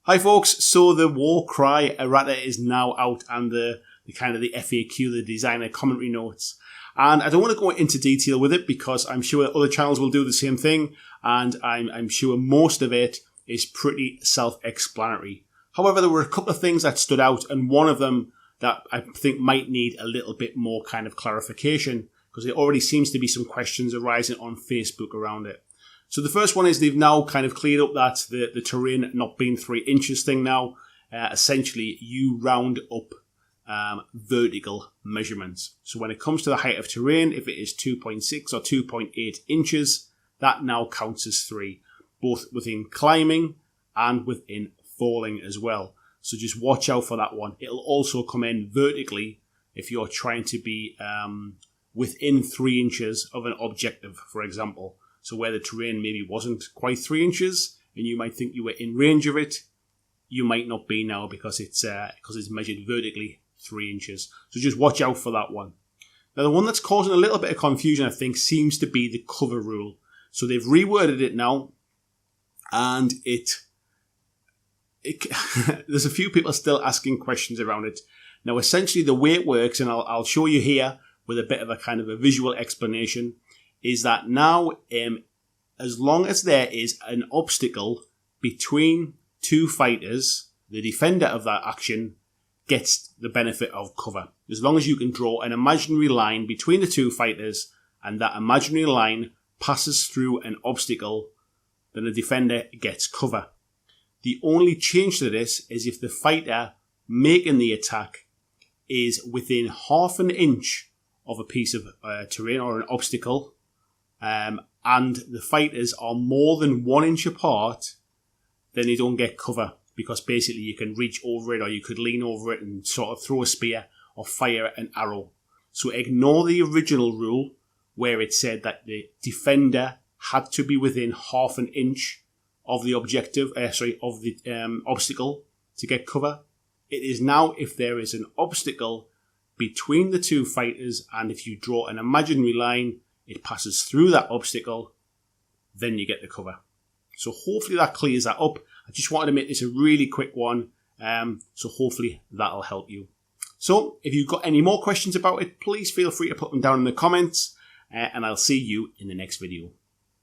Hi folks, so the Warcry Errata is now out, and the FAQ, the designer commentary notes. And I don't want to go into detail with it because I'm sure other channels will do the same thing, and I'm sure most of it is pretty self-explanatory. However, there were a couple of things that stood out, and one of them that I think might need a little bit more kind of clarification, because there already seems to be some questions arising on Facebook around it. So the first one is they've now kind of cleared up that the terrain not being 3 inches thing now. Essentially, you round up vertical measurements. So when it comes to the height of terrain, if it is 2.6 or 2.8 inches, that now counts as 3, both within climbing and within falling as well. So just watch out for that one. It'll also come in vertically if you're trying to be within 3 inches of an objective, for example. So where the terrain maybe wasn't quite 3 inches and you might think you were in range of it, you might not be now because it's measured vertically 3 inches. So just watch out for that one. Now the one that's causing a little bit of confusion, I think, seems to be the cover rule. So they've reworded it now, and there's a few people still asking questions around it. Now essentially the way it works, and I'll show you here with a bit of a kind of a visual explanation, is that now as long as there is an obstacle between two fighters, the defender of that action gets the benefit of cover. As long as you can draw an imaginary line between the two fighters and that imaginary line passes through an obstacle, then the defender gets cover. The only change to this is if the fighter making the attack is within half an inch of a piece of terrain or an obstacle, and the fighters are more than 1 inch apart, then they don't get cover, because basically you can reach over it or you could lean over it and sort of throw a spear or fire an arrow. So ignore the original rule where it said that the defender had to be within half an inch of the obstacle to get cover. It is now if there is an obstacle between the two fighters, and if you draw an imaginary line, it passes through that obstacle, then you get the cover. So hopefully that clears that up. I just wanted to make this a really quick one, so hopefully that'll help you. So if you've got any more questions about it, please feel free to put them down in the comments, and I'll see you in the next video.